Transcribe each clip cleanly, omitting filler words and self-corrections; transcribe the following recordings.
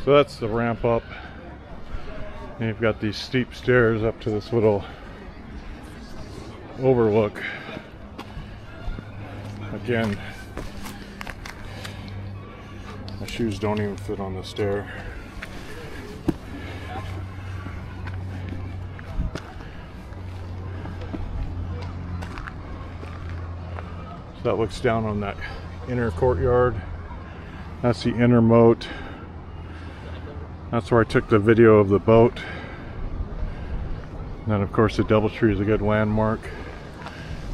So that's the ramp up. And you've got these steep stairs up to this little overlook. Again, my shoes don't even fit on the stair. So that looks down on that inner courtyard. That's the inner moat. That's where I took the video of the boat. And then of course the DoubleTree is a good landmark.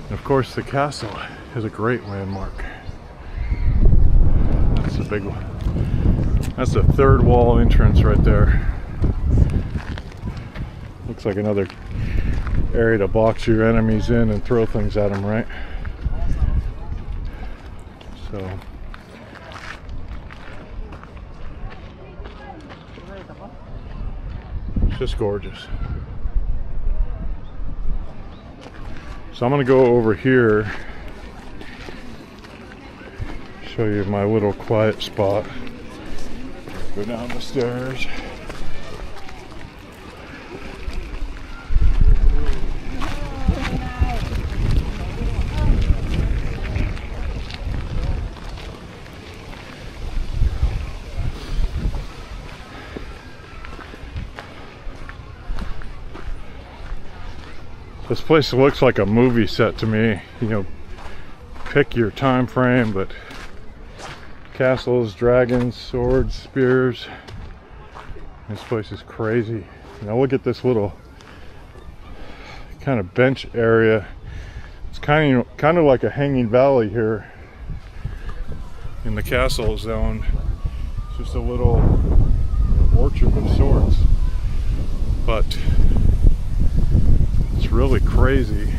And of course the castle is a great landmark. That's the big one. That's the third wall entrance right there. Looks like another area to box your enemies in and throw things at them, right? So it's just gorgeous. So I'm gonna go over here, show you my little quiet spot. Go down the stairs. This place looks like a movie set to me. You know, pick your time frame, but castles, dragons, swords, spears. This place is crazy. Now look at this little kind of bench area. It's kind of like a hanging valley here in the castle zone. It's just a little orchard of sorts, but it's really crazy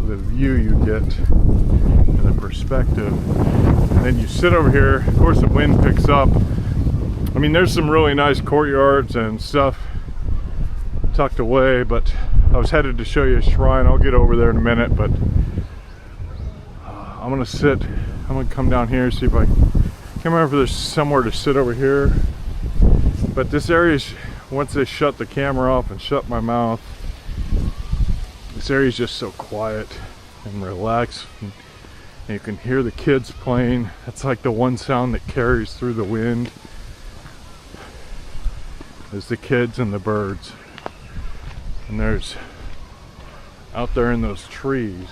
the view you get and the perspective. And then you sit over here, of course the wind picks up. I mean, there's some really nice courtyards and stuff tucked away, but I was headed to show you a shrine. I'll get over there in a minute, but I'm gonna come down here, see if I can't remember if there's somewhere to sit over here. But this area, once they shut the camera off and shut my mouth, this area is just so quiet and relaxed, and you can hear the kids playing. That's like the one sound that carries through the wind, is the kids and the birds. And there's, out there in those trees,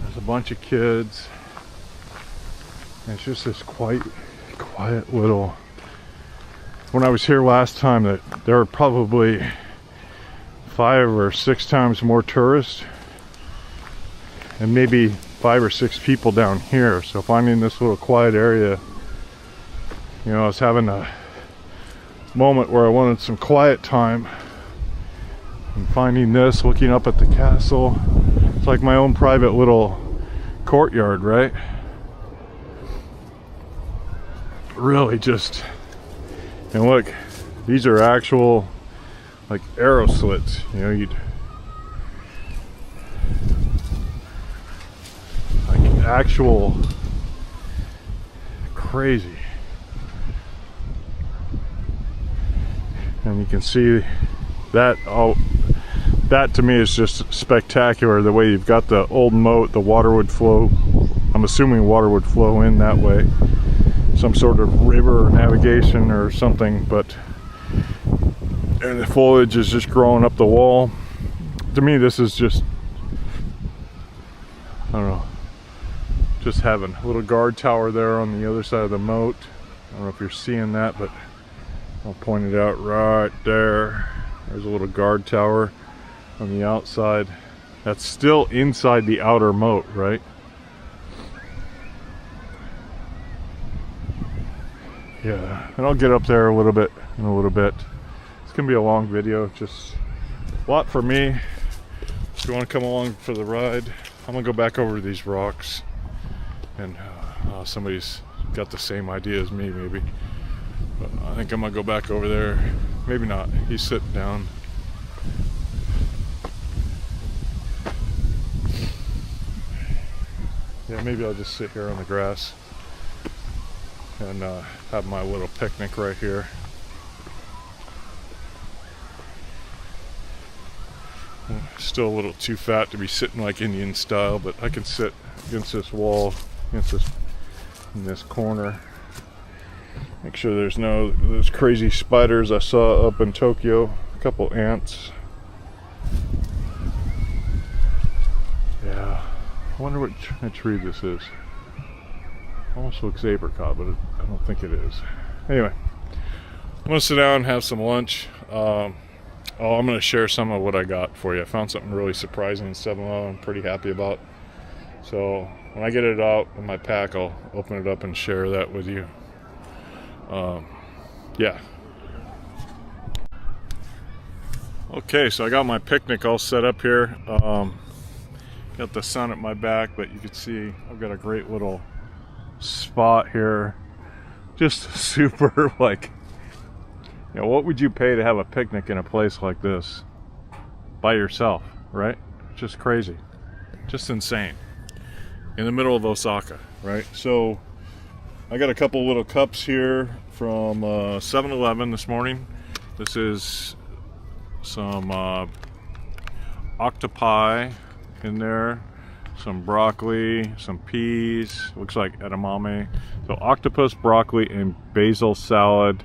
there's a bunch of kids, and it's just this quiet little. When I was here last time, that there were probably 5 or 6 times more tourists, and maybe 5 or 6 people down here. So finding this little quiet area, you know, I was having a moment where I wanted some quiet time, and finding this, looking up at the castle, it's like my own private little courtyard, right? Really just. And look, these are actual like arrow slits, you know, like actual crazy. And you can see that, that to me is just spectacular, the way you've got the old moat, the water would flow, I'm assuming water would flow in that way. Some sort of river or navigation or something, but and the foliage is just growing up the wall. To me, this is just, I don't know, just heaven. A little guard tower there on the other side of the moat. I don't know if you're seeing that, but I'll point it out right there. There's a little guard tower on the outside. That's still inside the outer moat, right? Yeah, and I'll get up there a little bit in a little bit. It's gonna be a long video, just a lot for me. If you want to come along for the ride, I'm gonna go back over these rocks, and somebody's got the same idea as me, maybe. But I think I'm gonna go back over there. Maybe not. He's sitting down. Yeah, maybe I'll just sit here on the grass and have my little picnic right here. Still a little too fat to be sitting like Indian style, but I can sit against this wall, in this corner. Make sure there's no those crazy spiders I saw up in Tokyo. A couple ants. Yeah, I wonder what tree this is. Almost looks apricot, but I don't think it is. Anyway, I'm gonna sit down and have some lunch. I'm gonna share some of what I got for you. I found something really surprising in 7-Eleven I'm pretty happy about. So when I get it out in my pack, I'll open it up and share that with you. Yeah. Okay, so I got my picnic all set up here. Got the sun at my back, but you can see I've got a great little spot here. Just super, like, you know, what would you pay to have a picnic in a place like this by yourself, right? Just crazy, just insane, in the middle of Osaka, right? So I got a couple little cups here from 7-Eleven this morning. This is some octopi in there, some broccoli, some peas, looks like edamame. So octopus, broccoli, and basil salad.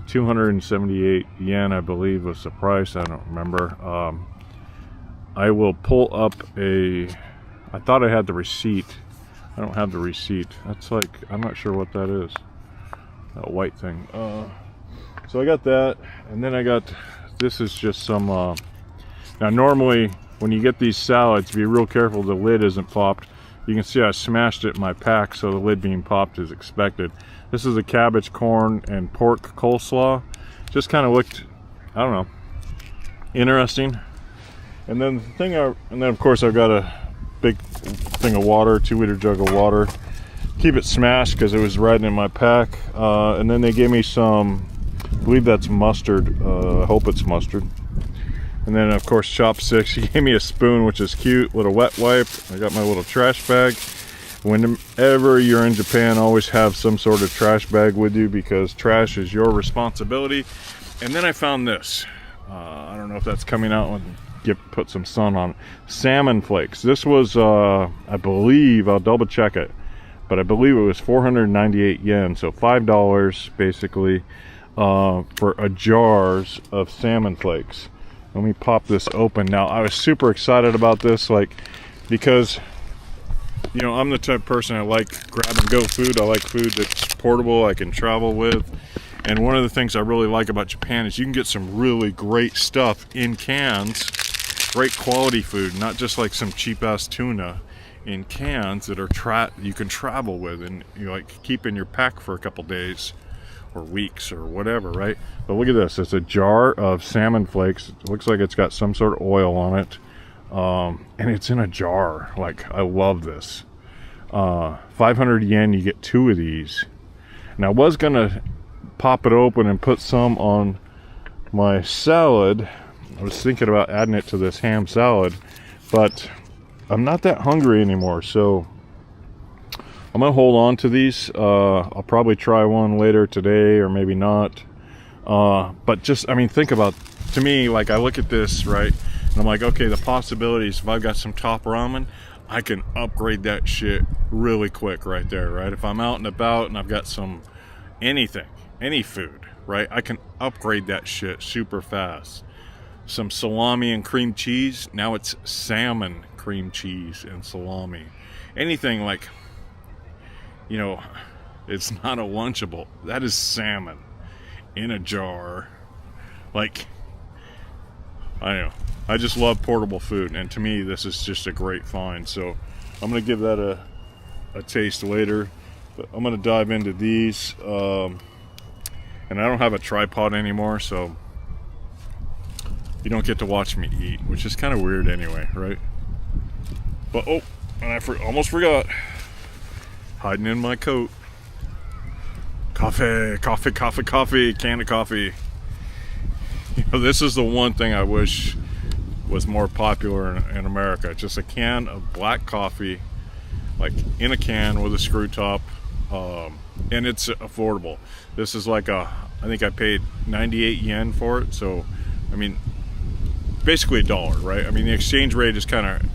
278 yen, I believe, was the price. I don't remember. I will pull up I thought I had the receipt. I don't have the receipt. That's like, I'm not sure what that is. That white thing. So I got that, and then I got, this is just some, now normally when you get these salads, be real careful the lid isn't popped. You can see I smashed it in my pack, so the lid being popped is expected. This is a cabbage, corn, and pork coleslaw. Just kind of looked, I don't know, interesting. And then of course I've got a big thing of water, 2-liter jug of water. Keep it smashed because it was riding in my pack. And then they gave me some, I believe that's mustard. I hope it's mustard. And then of course chopsticks. He gave me a spoon, which is cute, little wet wipe. I got my little trash bag. Whenever you're in Japan, always have some sort of trash bag with you because trash is your responsibility. And then I found this. I don't know if that's coming out when put some sun on it. Salmon flakes. This was, I believe, I'll double check it, but I believe it was 498 yen, so $5 basically for a jars of salmon flakes. Let me pop this open. Now, I was super excited about this, like, because, you know, I'm the type of person, I like grab and go food. I like food that's portable, I can travel with. And one of the things I really like about Japan is you can get some really great stuff in cans, great quality food, not just like some cheap ass tuna in cans that are you can travel with and you like keep in your pack for a couple days or weeks or whatever, right? But look at this, it's a jar of salmon flakes. It looks like it's got some sort of oil on it. And it's in a jar. Like, I love this. 500 yen, you get 2 of these. And I was gonna pop it open and put some on my salad. I was thinking about adding it to this ham salad, but I'm not that hungry anymore, so I'm gonna hold on to these. I'll probably try one later today or maybe not. But just, I mean, think about, to me, like, I look at this, right, and I'm like, okay, the possibilities, if I've got some top ramen, I can upgrade that shit really quick right there, right? If I'm out and about and I've got some anything, any food, right, I can upgrade that shit super fast. Some salami and cream cheese, now it's salmon, cream cheese, and salami. Anything like, you know, it's not a Lunchable. That is salmon in a jar. Like, I don't know. I just love portable food, and to me, this is just a great find. So I'm gonna give that a taste later. But I'm gonna dive into these. And I don't have a tripod anymore, so you don't get to watch me eat, which is kind of weird anyway, right? But oh, and I almost forgot. Hiding in my coat. Coffee, coffee, coffee, coffee, can of coffee. You know, this is the one thing I wish was more popular in America. Just a can of black coffee, like in a can with a screw top. and it's affordable. This is like I think I paid 98 yen for it, so I mean basically a dollar, right? I mean the exchange rate is kind of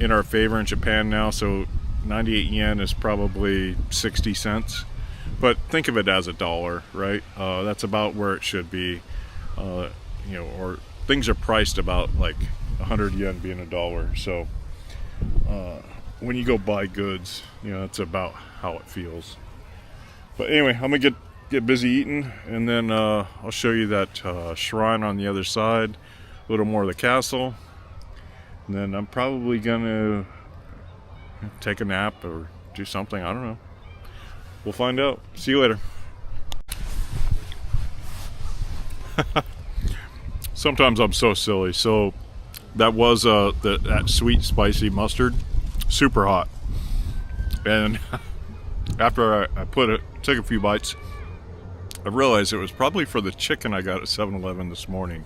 in our favor in Japan now, so 98 yen is probably 60 cents, but think of it as a dollar, right? That's about where it should be, you know, or things are priced about like 100 yen being a dollar. So when you go buy goods, you know, it's about how it feels. But anyway, I'm gonna get busy eating, and then I'll show you that shrine on the other side, a little more of the castle, and then I'm probably gonna take a nap or do something. I don't know. We'll find out. See you later. Sometimes I'm so silly. So that was that sweet spicy mustard, super hot, and after I took a few bites, I realized it was probably for the chicken I got at 7-Eleven this morning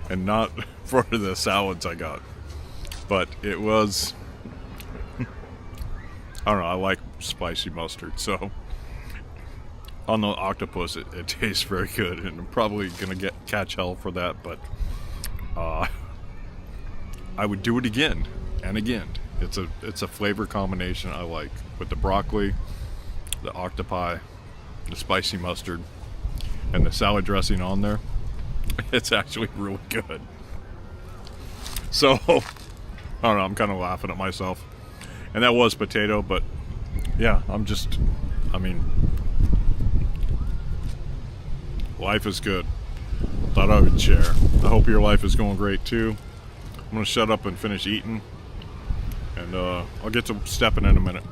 and not for the salads I got. But it was, I don't know, I like spicy mustard, so on the octopus it tastes very good, and I'm probably gonna catch hell for that, but I would do it again and again. It's a flavor combination I like, with the broccoli, the octopi, the spicy mustard, and the salad dressing on there. It's actually really good. So I don't know, I'm kind of laughing at myself. And that was potato, but yeah, I mean, life is good. Thought I would share. I hope your life is going great too. I'm gonna shut up and finish eating, and I'll get to stepping in a minute.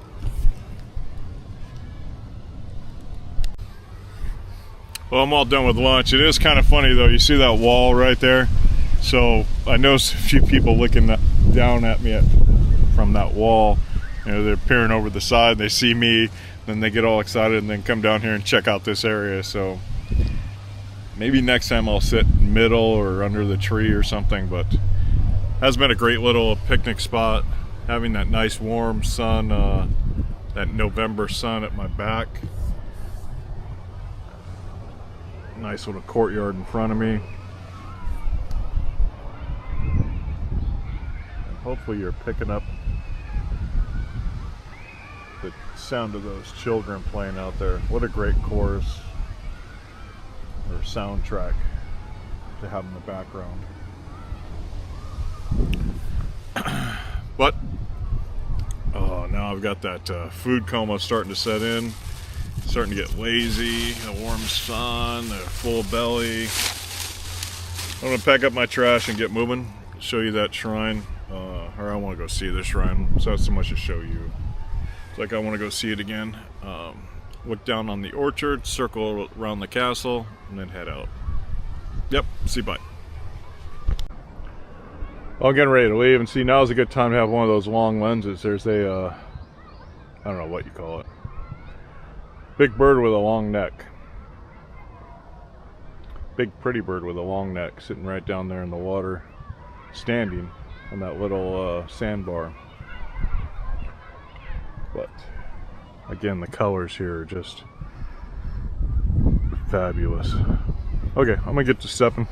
Well, I'm all done with lunch. It is kind of funny though, you see that wall right there? So I noticed a few people looking down at me from that wall. You know, they're peering over the side, they see me, then they get all excited and then come down here and check out this area. So maybe next time I'll sit middle or under the tree or something, but has been a great little picnic spot, having that nice warm sun, that November sun at my back. Nice little courtyard in front of me. And hopefully you're picking up the sound of those children playing out there. What a great chorus or soundtrack to have in the background. But now I've got that food coma starting to set in. Starting to get lazy, the warm sun, the full belly. I'm gonna pack up my trash and get moving. Show you that shrine, or I want to go see the shrine. So not so much to show you. It's like I want to go see it again. Look down on the orchard, circle around the castle, and then head out. Yep. See you. Bye. Well, I'm getting ready to leave, and see, now's a good time to have one of those long lenses. There's a, I don't know what you call it. Big bird with a long neck. Big pretty bird with a long neck sitting right down there in the water, standing on that little sandbar. But again, the colors here are just fabulous. Okay, I'm gonna get to stepping.